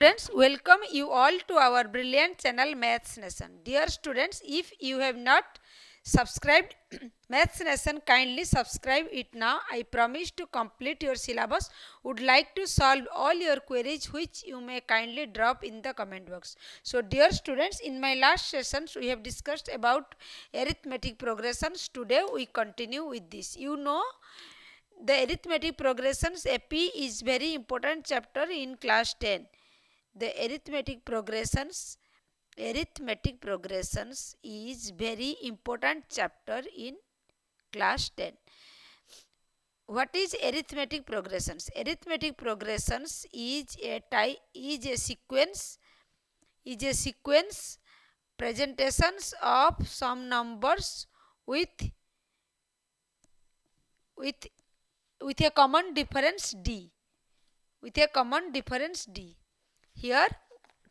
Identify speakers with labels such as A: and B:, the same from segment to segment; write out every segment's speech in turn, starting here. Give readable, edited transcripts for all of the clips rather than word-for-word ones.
A: Friends, welcome you all to our brilliant channel Maths Nation. Dear students, if you have not subscribed Maths Nation, kindly subscribe it now. I promise to complete your syllabus. Would like to solve all your queries which you may kindly drop in the comment box. So dear students, in my last sessions we have discussed about arithmetic progressions. Today we continue with this. You know the arithmetic progressions AP is very important chapter in class 10. The arithmetic progressions is very important chapter in class 10. What is arithmetic progressions? Arithmetic progressions is a sequence presentations of some numbers with with with a common difference d. Here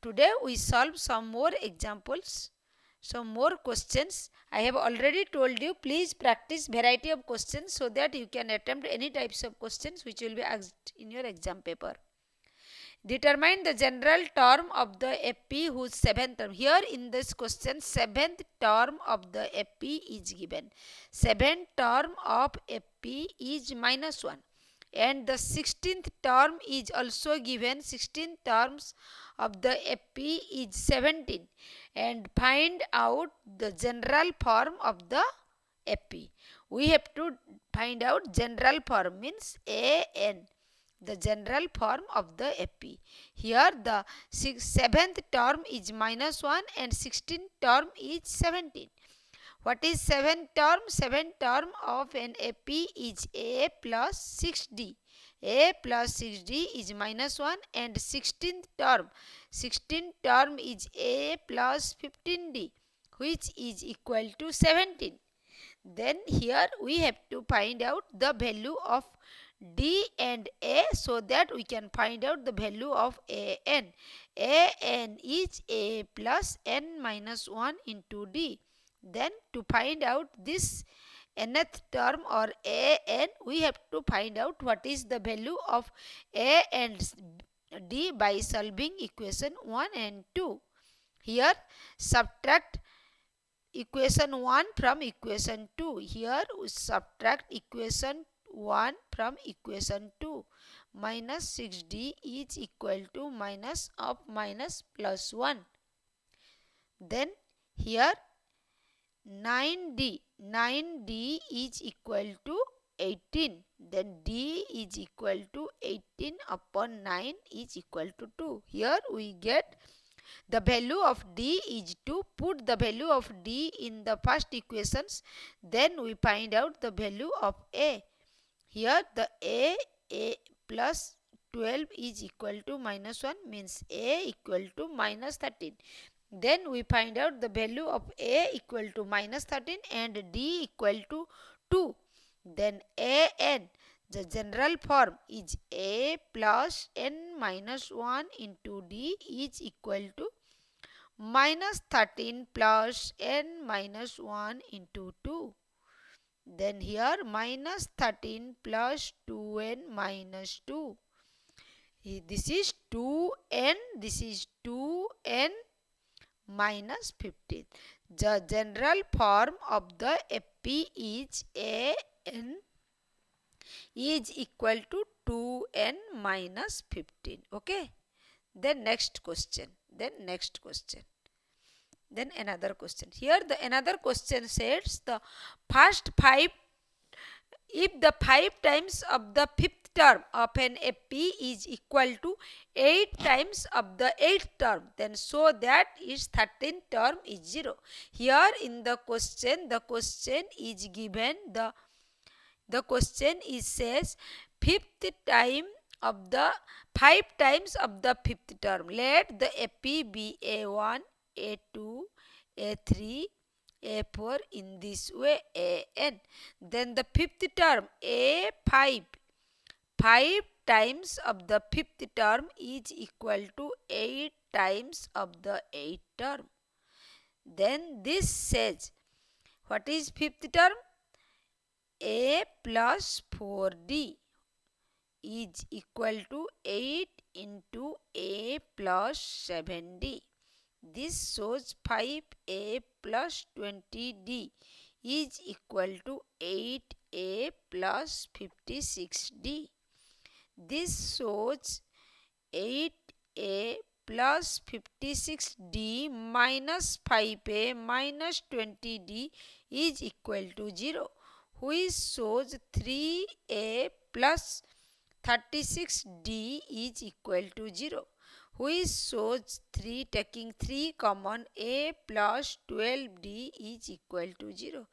A: today we solve some more examples, some more questions. I have already told you, please practice variety of questions so that you can attempt any types of questions which will be asked in your exam paper. Determine the general term of the AP whose seventh term. Here in this question, seventh term of the AP is given. Seventh term of AP is -1. And the 16th term is also given. 16 terms of the AP is 17. And find out the general form of the AP. We have to find out general form, means AN, the general form of the AP. Here the 7th term is -1 and 16th term is 17. What is 7th term? 7th term of an AP is A plus 6D. A plus 6D is -1 and 16th term is A plus 15D, which is equal to 17. Then here we have to find out the value of D and A so that we can find out the value of AN. AN is A plus N minus 1 into D. Then to find out this nth term or AN, we have to find out what is the value of A and D by solving equation 1 and 2. Here subtract equation 1 from equation 2. Here we subtract equation 1 from equation 2. Minus 6D is equal to minus of minus plus 1. Then here 9D is equal to 18. Then D is equal to 18 upon 9 is equal to 2. Here we get the value of D is 2. Put the value of D in the first equations. Then we find out the value of A. Here the A plus 12 is equal to -1, means A equal to -13. Then we find out the value of A equal to -13 and D equal to 2. Then AN, the general form, is A plus N minus 1 into D is equal to -13 plus N minus 1 into 2. Then here -13 plus 2N minus 2. This is 2N, this is 2N minus 15. The general form of the AP is AN is equal to 2N minus 15. Okay. Then next question. Then another question. Here the another question says the first 5, if the 5 times of the fifth term of an AP is equal to 8 times of the 8th term, then so that its 13th term is 0. Here in the question is given, the question is says fifth time of the 5 times of the fifth term. Let the AP be A1, A2, A3, A4 in this way AN. Then the fifth term A5, 5 times of the fifth term is equal to 8 times of the 8th term. Then this says, what is fifth term? A plus 4D is equal to 8 into a plus 7d. This shows 5a plus 20d is equal to 8a plus 56d. This shows 8a plus 56d minus 5a minus 20d is equal to 0, which shows 3a plus 36d is equal to 0, which shows 3 taking 3 common, a plus 12d is equal to 0.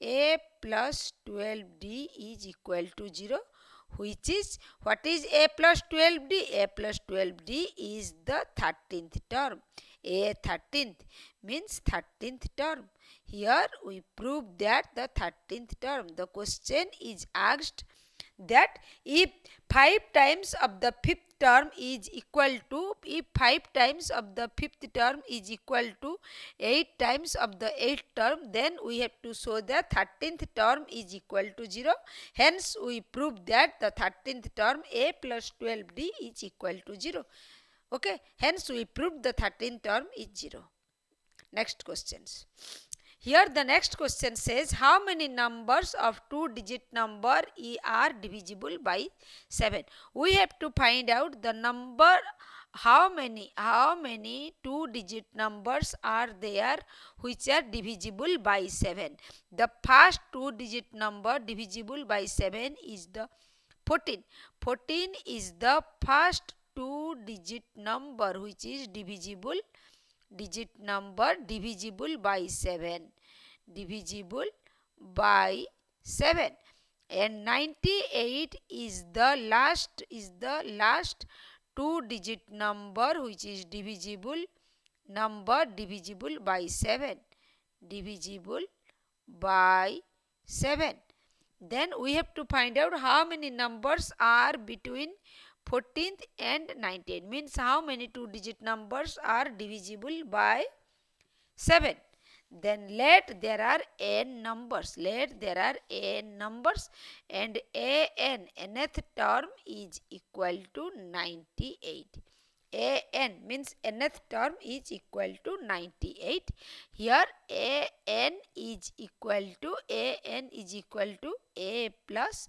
A: A plus 12d is equal to 0, which is, what is a plus 12d? A plus 12d is the 13th term. A 13th means 13th term. Here we prove that the 13th term. The question is asked that if 5 times of the fifth term is equal to, if 5 times of the fifth term is equal to 8 times of the 8th term, then we have to show that 13th term is equal to 0. Hence we prove that the 13th term a plus 12d is equal to 0. Okay, hence we prove the 13th term is 0. Next questions. Here the next question says, how many numbers of 2-digit number are divisible by 7? We have to find out the number, how many 2-digit numbers are there which are divisible by 7. The first 2-digit number divisible by 7 is the 14. 14 is the first 2-digit number which is divisible by 7, divisible by 7, and 98 is the last 2-digit number which is divisible by 7, divisible by 7. Then we have to find out how many numbers are between 14th and 19, means how many 2-digit numbers are divisible by 7. Then let there are n numbers, and nth term is equal to 98. An means nth term is equal to 98. Here an is equal to a plus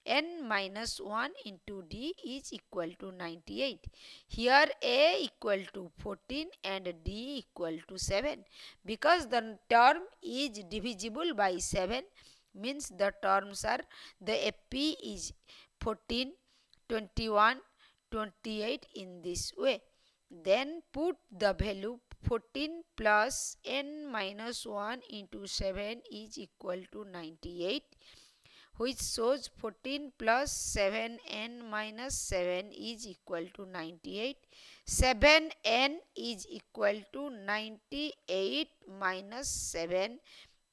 A: n minus 1 into d is equal to 98. Here a equal to 14 and d equal to 7. Because the term is divisible by 7, means the terms are, the FP is 14, 21, 28 in this way. Then put the value 14 plus n minus 1 into 7 is equal to 98, which shows 14 plus 7n minus 7 is equal to 98. 7n is equal to 98 minus 7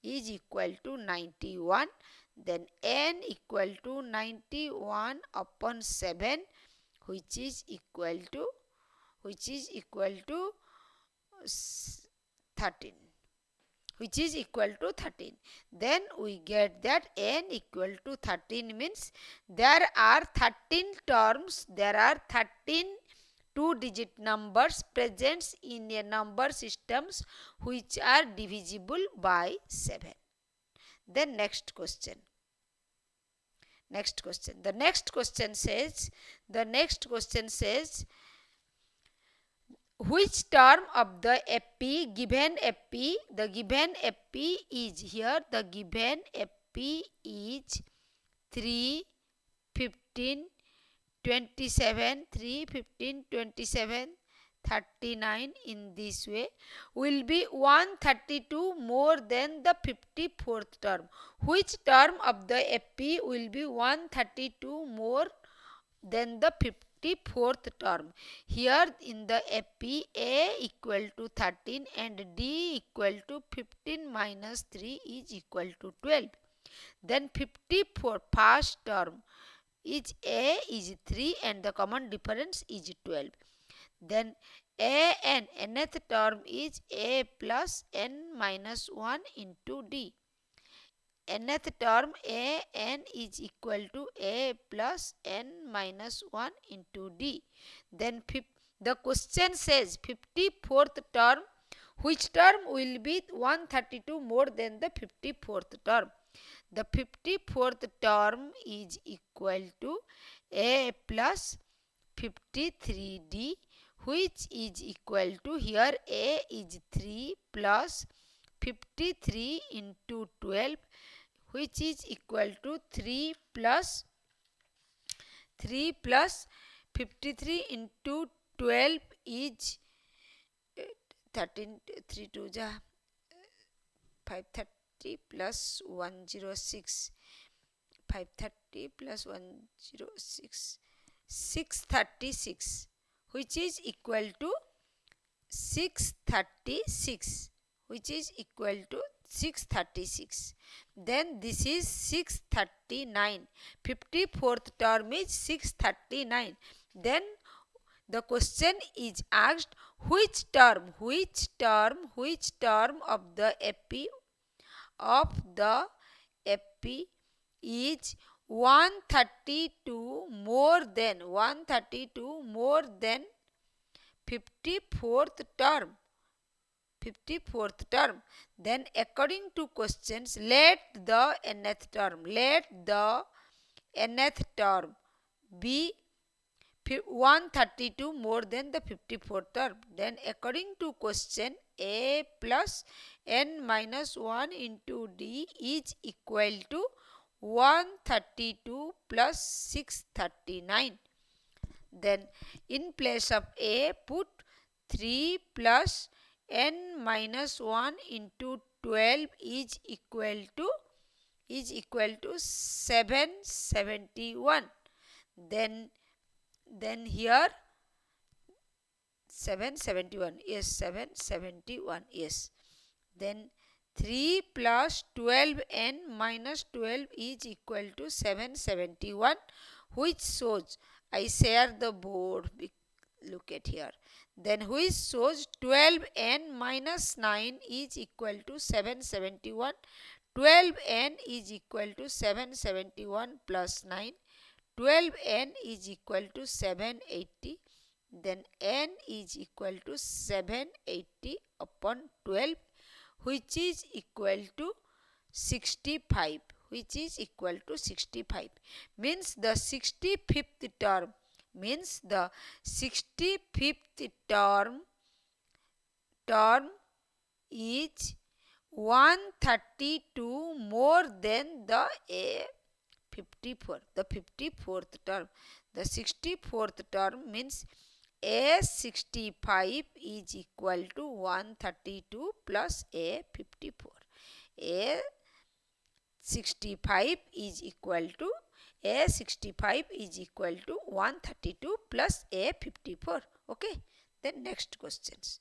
A: is equal to 91. Then n equal to 91 upon 7, which is equal to 13. Which is equal to 13. Then we get that n equal to 13 means there are 13 terms, there are 13 2-digit numbers present in a number systems which are divisible by 7. Then next question. The next question says, which term of the FP, given FP, the given FP is, here the given FP is 3, 15, 27, 3, 15, 27, 39 in this way, will be 132 more than the 54th term. Which term of the FP will be 132 more than the 54th term? Here in the FP, A equal to 13 and D equal to 15 minus 3 is equal to 12. Then 54 first term is A is 3 and the common difference is 12. Then A and nth term is A plus n minus 1 into D. nth term a n is equal to a plus n minus 1 into d. Then the question says 54th term, which term will be 132 more than the 54th term. The 54th term is equal to a plus 53d, which is equal to, here a is 3 plus 53 into 12, which is equal to 3 plus 53 into 12 is 13, 3 2 ja 530 plus 106, 530 plus 106, 636, which is equal to 636, which is equal to 636. Then this is 639. 54th term is 639. Then the question is asked, which term of the AP is 132 more than 54th term. Then according to questions, let the nth term be 132 more than the 54th term. Then according to question, a plus n minus 1 into d is equal to 132 plus 639. Then in place of a, put 3 plus n minus 1 into 12 is equal to 771. Then here 771, yes, 771, yes. Then 3 plus 12n minus 12 is equal to 771, which shows, I share the board, look at here. Then which shows 12n minus 9 is equal to 771. 12n is equal to 771 plus 9. 12n is equal to 780. Then n is equal to 780 upon 12, which is equal to 65. Which is equal to 65. Means the 65th term. Term is 132 more than the a 54. The 54th term. The 64th term means a 65 is equal to 132 plus a 54. A 65 is equal to 132 plus a 54. Okay. Then next questions.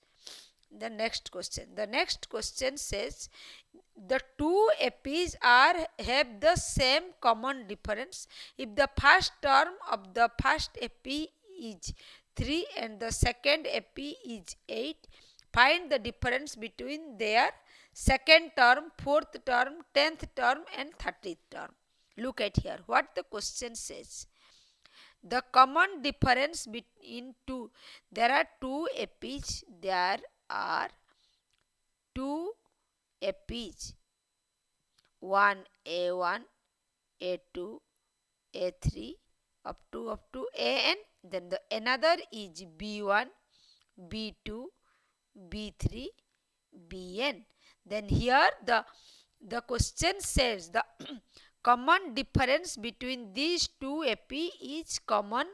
A: The next question says the two APs have the same common difference. If the first term of the first AP is 3 and the second AP is 8, find the difference between their second term, fourth term, 10th term and 30th term. Look at here what the question says. The common difference between two, there are two APs, one A1, A2, A3 up to AN. Then the another is B1, B2, B3, Bn. Then here the question says the common difference between these two AP is common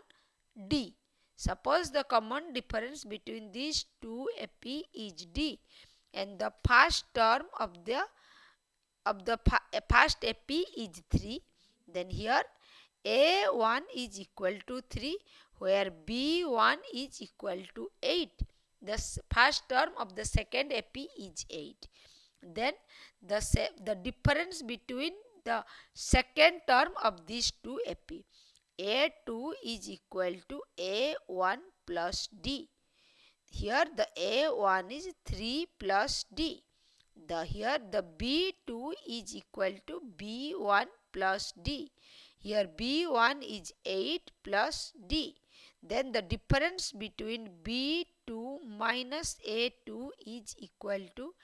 A: D. Suppose the common difference between these two AP is D, and the first term of the first AP is 3. Then here A1 is equal to 3, where B1 is equal to 8. The first term of the second AP is 8. Then the difference between the second term of these two AP, A2 is equal to A1 plus D. Here the A1 is 3 plus D. Here the B2 is equal to B1 plus D. Here B1 is 8 plus D. Then the difference between B2 minus A2 is equal to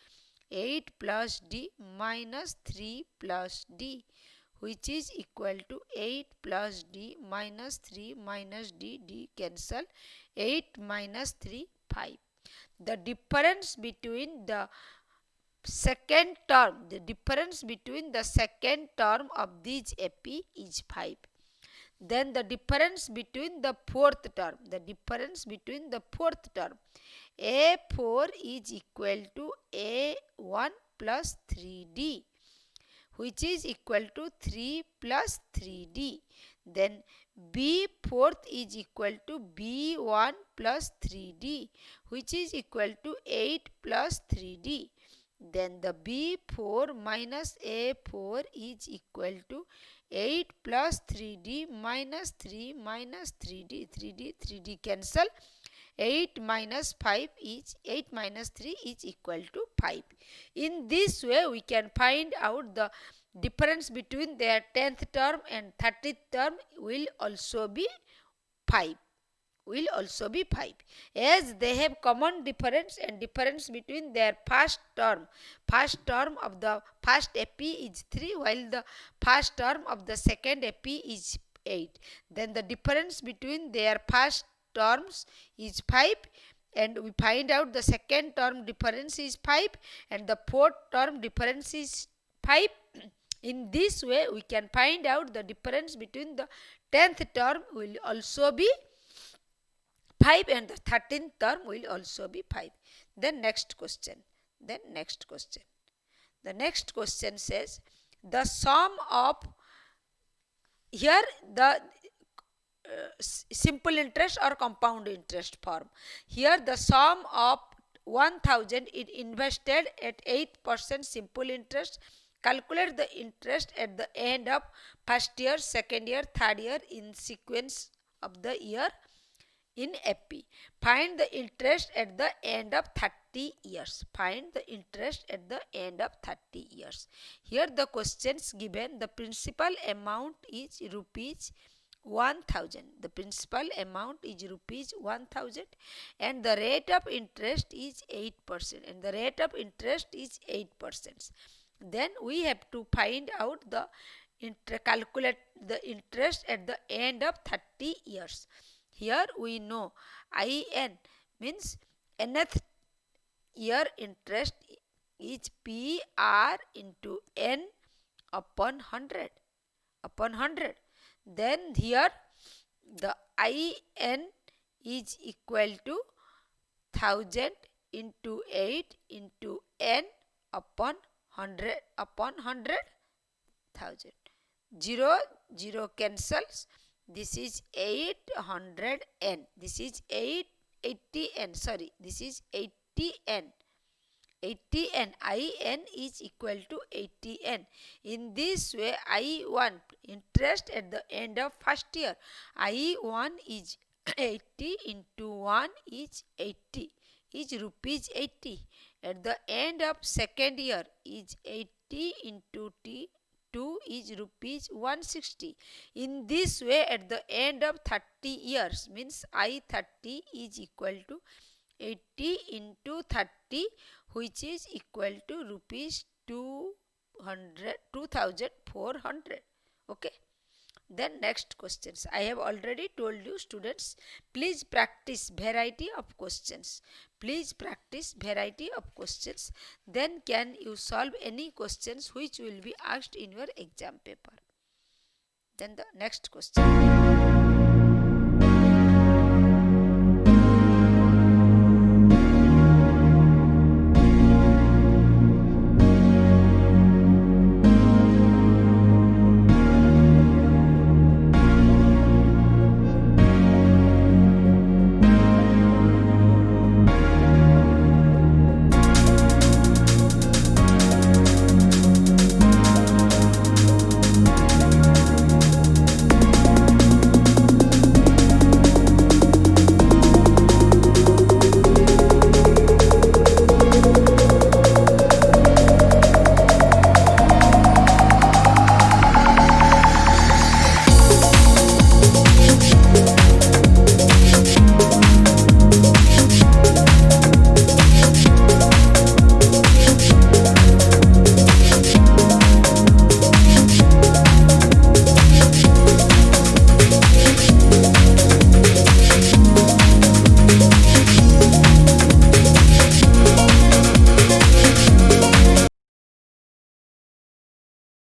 A: 8 plus D minus 3 plus D, which is equal to 8 plus D minus 3 minus D. D cancel. 8 minus 3, 5. The difference between the second term, of this AP is 5. Then the difference between the fourth term, A4 is equal to A1 plus 3D, which is equal to 3 plus 3D. Then B4 is equal to B1 plus 3D, which is equal to 8 plus 3D. Then the B4 minus A4 is equal to 8 plus 3D minus 3 minus 3D. 3D cancel. 8 minus 3 is equal to 5. In this way, we can find out the difference between their 10th term and 30th term will also be 5. As they have common difference, and difference between their first term of the first AP is 3, while the first term of the second AP is 8. Then the difference between their first terms is 5, and we find out the second term difference is 5 and the fourth term difference is 5. In this way, we can find out the difference between the 10th term will also be 5 and the 13th term will also be 5. Then next question. The next question says the sum of, here the simple interest or compound interest form. Here the sum of 1000 is invested at 8% simple interest. Calculate the interest at the end of first year, second year, third year in sequence of the year in AP. Find the interest at the end of 30 years. Here the questions given, the principal amount is rupees 1000. And the rate of interest is 8%. Then we have to find out the calculate the interest at the end of 30 years. Here we know IN means nth year interest is PR into N upon 100. Then here the IN is equal to 1000 into 8 into N upon 100,000. 0 cancels. This is 800N. This is 80N. This is 80N. IN is equal to 80N. In this way, I1 interest at the end of first year. I1 is 80 into 1 is 80. Is rupees 80. At the end of second year is 80 into 2 is rupees 160. In this way, at the end of 30 years means I30 is equal to 80 into 30, which is equal to rupees 2400. Okay. Then next questions. I have already told you, students, please practice variety of questions. Then can you solve any questions which will be asked in your exam paper. Then the next question.